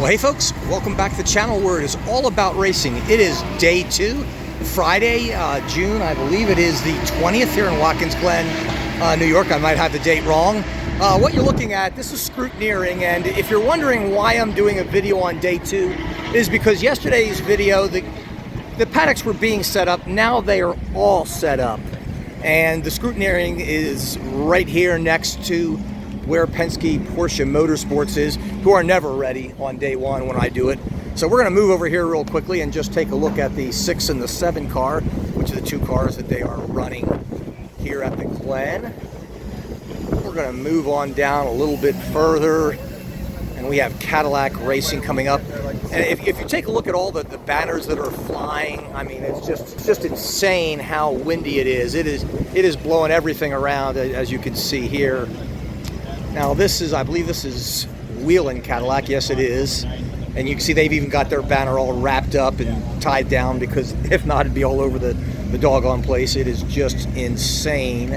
Well, hey folks, welcome back to the channel where it is all about racing. It is day 2, Friday, June, I believe it is the 20th here in Watkins Glen, New York. I might have the date wrong. What you're looking at, this is scrutineering, and if you're wondering why I'm doing a video on day 2, it is because yesterday's video, the paddocks were being set up. Now they are all set up, and the scrutineering is right here next to where Penske Porsche Motorsports is, who are never ready on day 1 when I do it. So we're going to move over here real quickly and just take a look at the 6 and the 7 car, which are the 2 cars that they are running here at the Glen. We're going to move on down a little bit further, and we have Cadillac Racing coming up. And if you take a look at all the banners that are flying, I mean, it's just insane how windy it is. It is blowing everything around, as you can see here. Now this is, I believe this is Wheeling Cadillac. Yes, it is. And you can see they've even got their banner all wrapped up and tied down, because if not, it'd be all over the doggone place. It is just insane.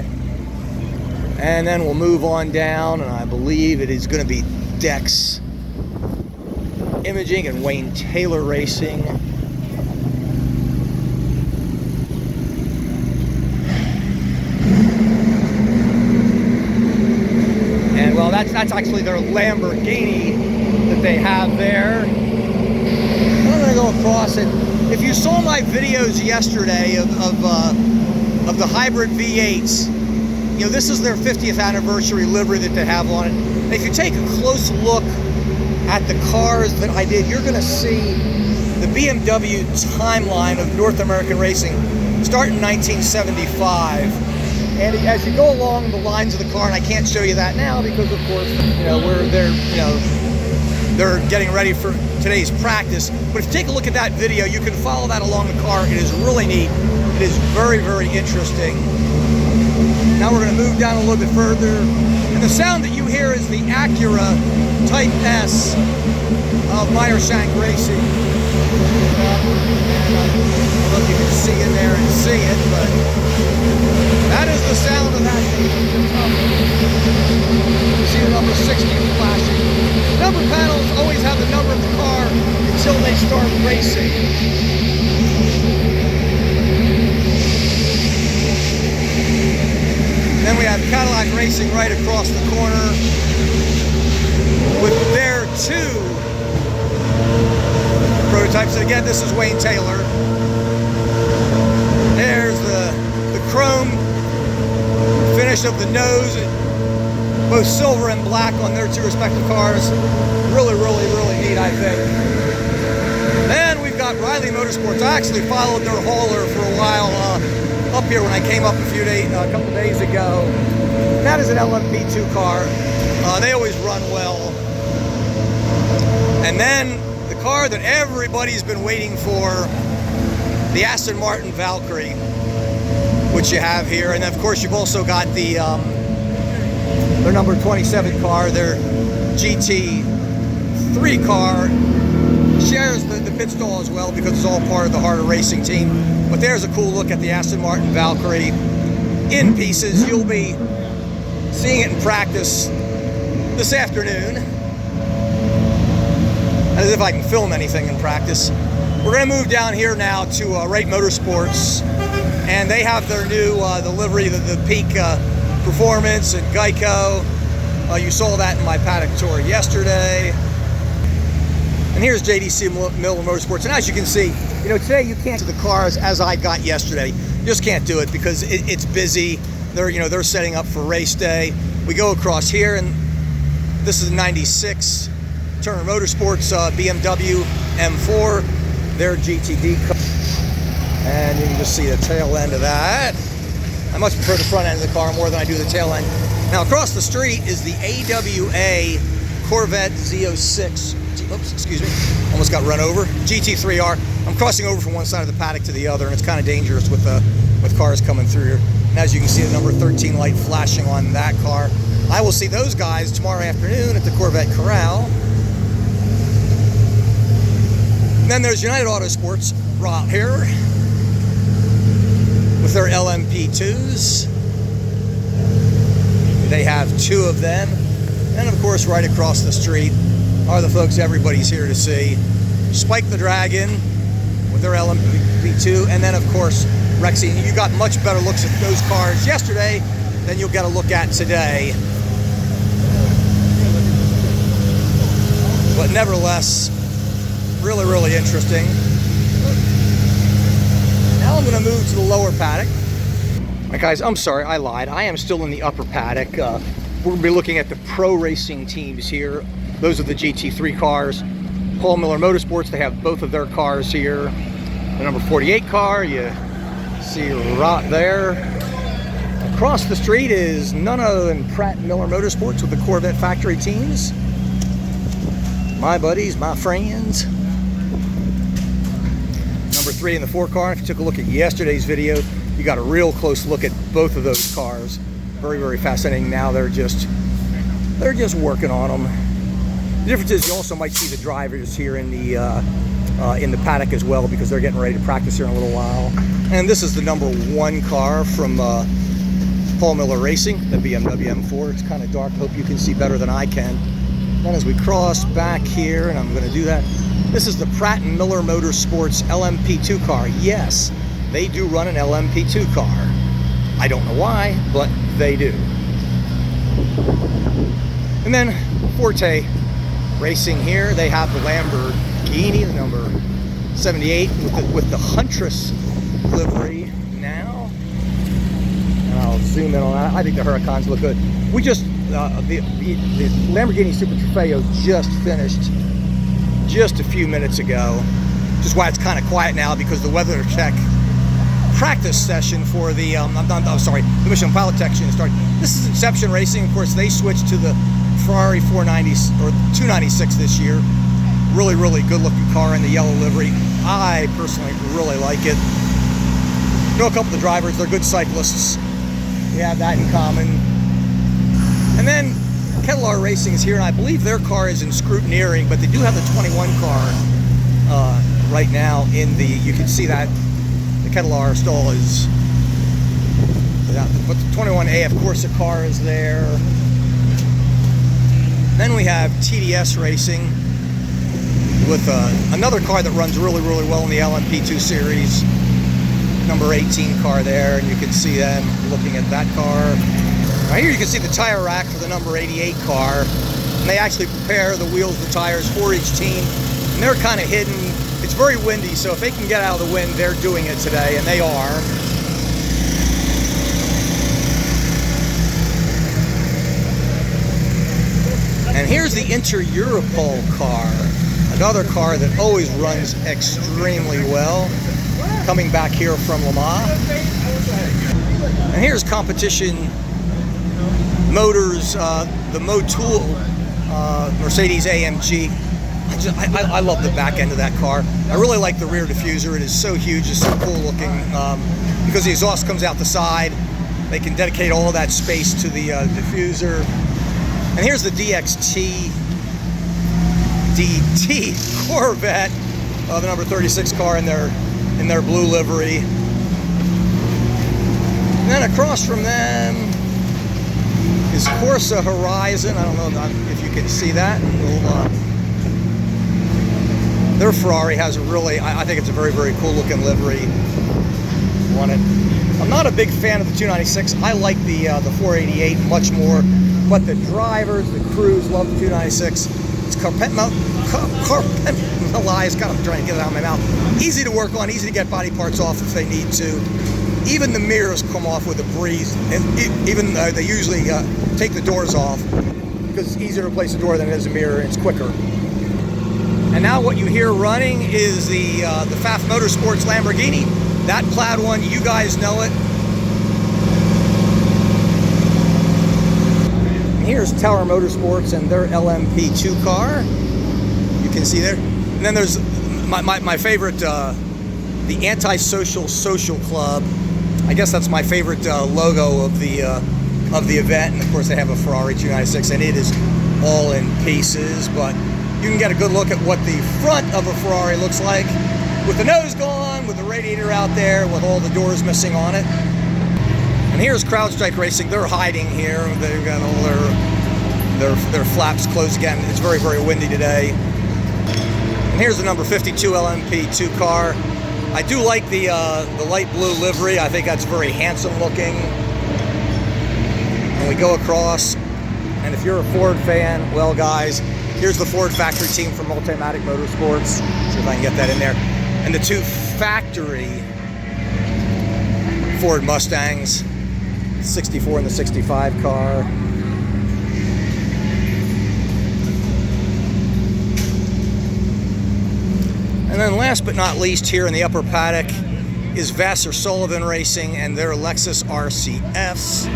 And then we'll move on down, and I believe it is going to be Dex Imaging and Wayne Taylor Racing. Well, that's actually their Lamborghini that they have there. I'm going to go across it. If you saw my videos yesterday of the hybrid V8s, you know, this is their 50th anniversary livery that they have on it. And if you take a close look at the cars that I did, you're going to see the BMW timeline of North American racing start in 1975. And as you go along the lines of the car, and I can't show you that now because, of course, you know, they're getting ready for today's practice. But if you take a look at that video, you can follow that along the car. It is really neat. It is very, very interesting. Now we're going to move down a little bit further, and the sound that you hear is the Acura Type S of Meyershank Racing. I don't know if you can see in there and see it, but that is the sound of that. You see the number 60 flashing. Number panels always have the number of the car until they start racing. Then we have Cadillac Racing right across the corner with their 2 prototypes. And again, this is Wayne Taylor. There's the chrome finish of the nose, both silver and black on their 2 respective cars. Really, really, really neat, I think. Then we've got Riley Motorsports. I actually followed their hauler for a while up here when I came up a couple days ago. That is an LMP2 car. They always run well. And then the car that everybody's been waiting for, the Aston Martin Valkyrie, which you have here. And of course you've also got the their number 27 car, their GT3 car. Shares the pit stall as well because it's all part of the Harder Racing team. But there's a cool look at the Aston Martin Valkyrie in pieces. You'll be seeing it in practice this afternoon, as if I can film anything in practice. We're going to move down here now to Wright Motorsports, and they have their new the livery, the Peak Performance and Geico. You saw that in my Paddock Tour yesterday. And here's JDC Miller Motorsports. And as you can see, you know, today you can't do the cars as I got yesterday. You just can't do it because it's busy. They're setting up for race day. We go across here, and this is a 96 Turner Motorsports BMW M4, their GTD car. And you can just see the tail end of that. I much prefer the front end of the car more than I do the tail end. Now across the street is the AWA Corvette Z06. Oops, excuse me, almost got run over. GT3R. I'm crossing over from one side of the paddock to the other, and it's kind of dangerous with cars coming through here. And as you can see, the number 13 light flashing on that car. I will see those guys tomorrow afternoon at the Corvette Corral. And then there's United Autosports right here with their LMP2s. They have 2 of them. And of course, right across the street are the folks everybody's here to see. Spike the Dragon with their LMP2, and then of course Rexy. You got much better looks at those cars yesterday than you'll get a look at today. But nevertheless, really, really interesting. Now I'm going to move to the lower paddock. All right, guys, I'm sorry, I lied. I am still in the upper paddock. We're going to be looking at the pro racing teams here. Those are the GT3 cars. Paul Miller Motorsports, they have both of their cars here. The number 48 car, you see right there. Across the street is none other than Pratt Miller Motorsports with the Corvette factory teams. My buddies, my friends. Number 3 in the 4 car. If you took a look at yesterday's video, you got a real close look at both of those cars. Very, very fascinating. Now they're just working on them. The difference is you also might see the drivers here in the paddock as well, because they're getting ready to practice here in a little while. And this is the number 1 car from Paul Miller Racing, the BMW M4. It's kind of dark. Hope you can see better than I can. Then as we cross back here, and I'm going to do that, this is the Pratt Miller Motorsports LMP2 car. Yes, they do run an LMP2 car. I don't know why, but they do. And then Forte Racing here, they have the Lamborghini, the number 78, with the Huntress livery now. And I'll zoom in on that. I think the Huracans look good. We just, the Lamborghini Super Trofeo just finished just a few minutes ago. Which is why it's kind of quiet now, because the WeatherTech practice session for the, the Michelin Pilot Tech started. This is Inception Racing. Of course, they switched to the Ferrari 490 or 296 this year. Really, really good looking car in the yellow livery. I personally really like it. Know a couple of the drivers, they're good cyclists. We have that in common. And then Kettler Racing is here, and I believe their car is in scrutineering, but they do have the 21 car right now in the, you can see that the Kettler stall is, but the 21A, of course, the car is there. Then we have TDS Racing with another car that runs really, really well in the LMP2 series. Number 18 car there, and you can see them looking at that car. Now here you can see the tire rack for the number 88 car. And they actually prepare the wheels, the tires for each team. And they're kind of hidden. It's very windy, so if they can get out of the wind, they're doing it today, and they are. And here's the Inter-Europol car, another car that always runs extremely well, coming back here from Le Mans. And here's Competition Motors, the Motul Mercedes AMG. I love the back end of that car. I really like the rear diffuser. It is so huge, it's so cool looking. Because the exhaust comes out the side, they can dedicate all of that space to the diffuser. And here's the DXT DT Corvette, the number 36 car in their blue livery. And then across from them is Corsa Horizon. I don't know if you can see that. Their Ferrari has a really, I think it's a very, very cool looking livery on it. I'm not a big fan of the 296. I like the 488 much more. But the drivers, the crews love the 296. It's compartmentalized. God, I'm trying to get it out of my mouth. Easy to work on, easy to get body parts off if they need to. Even the mirrors come off with a breeze. And even they usually take the doors off, because it's easier to replace a door than it is a mirror, and it's quicker. And now what you hear running is the Pfaff Motorsports Lamborghini. That plaid one, you guys know it. Here's Tower Motorsports and their LMP2 car. You can see there. And then there's my favorite, the Antisocial Social Club. I guess that's my favorite logo of the event. And of course they have a Ferrari 296, and it is all in pieces. But you can get a good look at what the front of a Ferrari looks like, with the nose gone, with the radiator out there, with all the doors missing on it. And here's CrowdStrike Racing. They're hiding here. They've got all their flaps closed again. It's very, very windy today. And here's the number 52 LMP2 car. I do like the light blue livery. I think that's very handsome looking. And we go across, and if you're a Ford fan, well guys, here's the Ford factory team from Multimatic Motorsports. See if I can get that in there. And the two factory Ford Mustangs, 64 and the 65 car. And then last but not least, here in the upper paddock is Vassar Sullivan Racing and their Lexus RCFs.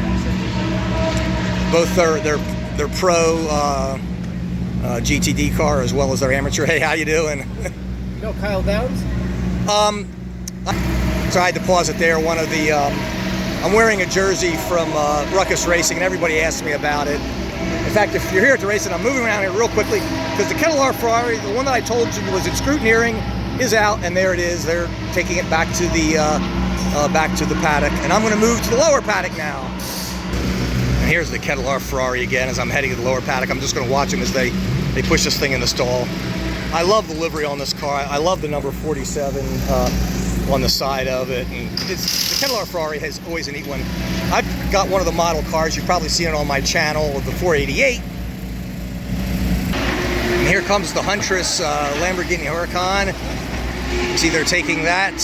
Both their pro GTD car as well as their amateur. Hey, how you doing? You know Kyle Downs? So I had to pause it there. One of the I'm wearing a jersey from Ruckus Racing, and everybody asks me about it. In fact, if you're here at the race, and I'm moving around here real quickly, because the Kettle Ferrari, the one that I told you was in scrutineering, is out, and there it is. They're taking it back to the paddock, and I'm going to move to the lower paddock now. And here's the Kettle Ferrari again as I'm heading to the lower paddock. I'm just going to watch them as they push this thing in the stall. I love the livery on this car. I love the number 47 on the side of it. And the Kettle Ferrari has always a neat one. I've got one of the model cars. You've probably seen it on my channel, the 488. And here comes the Huntress Lamborghini Huracan. You see they're taking that.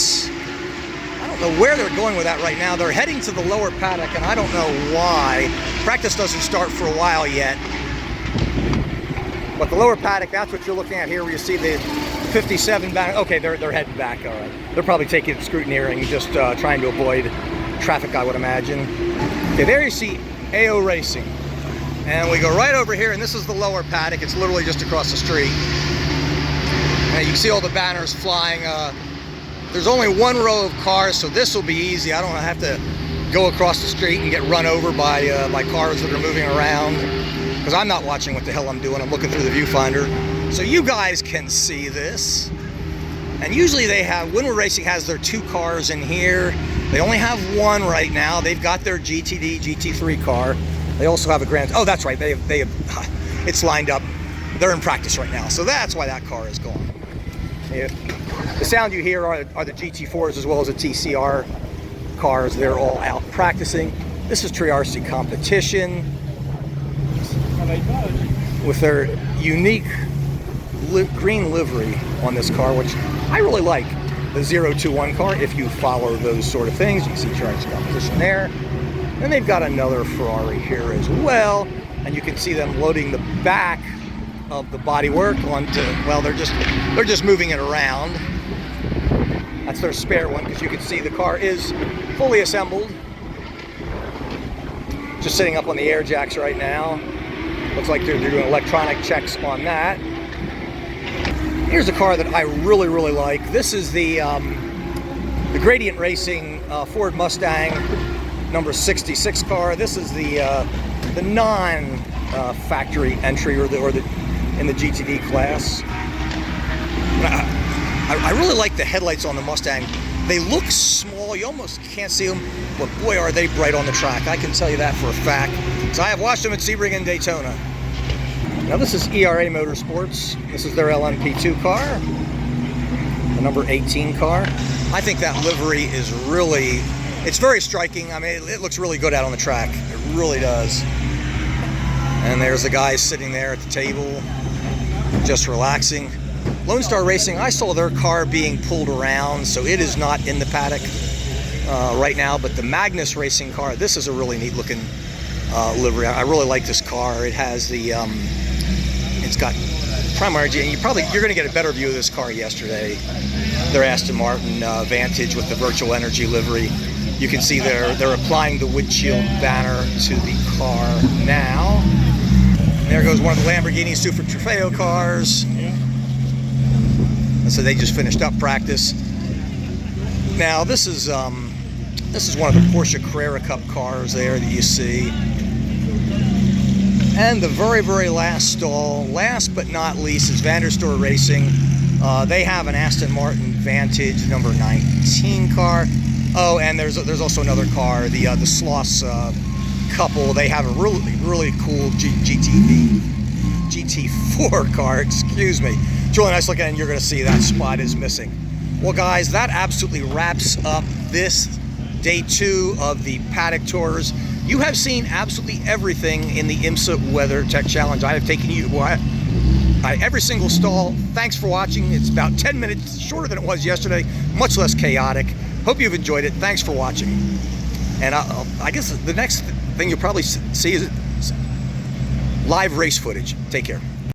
I don't know where they're going with that right now. They're heading to the lower paddock, and I don't know why. Practice doesn't start for a while yet. But the lower paddock, that's what you're looking at here, where you see the 57 back. Okay, they're heading back. All right, they're probably taking scrutineering, just trying to avoid traffic, I would imagine. Okay, there you see AO Racing, and we go right over here, and this is the lower paddock. It's literally just across the street. And you can see all the banners flying. There's only one row of cars, so this will be easy. I don't have to go across the street and get run over by cars that are moving around, because I'm not watching what the hell I'm doing. I'm looking through the viewfinder. So you guys can see this. And usually they have, Winwood Racing has their two cars in here. They only have one right now. They've got their GTD, GT3 car. They also have a Grand, oh, that's right. They have, it's lined up. They're in practice right now. So that's why that car is gone. Yeah. The sound you hear are the GT4s as well as the TCR cars. They're all out practicing. This is Triarcy Competition with their unique green livery on this car, which I really like. The 021 car, if you follow those sort of things. You can see Triarcy Competition there. And they've got another Ferrari here as well. And you can see them loading the back of the bodywork onto, well, they're just moving it around. That's their spare one, because you can see the car is fully assembled. Just sitting up on the air jacks right now. Looks like they're doing electronic checks on that. Here's a car that I really, really like. This is the Gradient Racing Ford Mustang number 66 car. This is the non-factory entry, or the in the GTD class. I really like the headlights on the Mustang. They look small, you almost can't see them, but boy are they bright on the track. I can tell you that for a fact. So I have watched them at Sebring and Daytona. Now this is ERA Motorsports. This is their LMP2 car, the number 18 car. I think that livery is really, it's very striking. I mean, it looks really good out on the track. It really does. And there's the guys sitting there at the table, just relaxing. Lone Star Racing, I saw their car being pulled around, so it is not in the paddock right now. But the Magnus Racing car, this is a really neat looking livery. I really like this car. It has the, it's got primary, and you're going to get a better view of this car yesterday. Their Aston Martin Vantage with the Virtual Energy livery. You can see they're applying the windshield banner to the car now. And there goes one of the Lamborghini Super Trofeo cars. And so they just finished up practice. Now this is one of the Porsche Carrera Cup cars there that you see. And the very, very last stall, last but not least, is Vanderstor Racing. They have an Aston Martin Vantage number 19 car. Oh, and there's also another car, the Sloss couple. They have a really cool GT4 car, excuse me. It's really nice looking, and you're gonna see that spot is missing. Well guys, that absolutely wraps up this day 2 of the Paddock Tours. You have seen absolutely everything in the IMSA Weather Tech Challenge. I have taken you to every single stall. Thanks for watching. It's about 10 minutes shorter than it was yesterday, much less chaotic. Hope you've enjoyed it. Thanks for watching. And I guess the next thing you'll probably see is live race footage. Take care.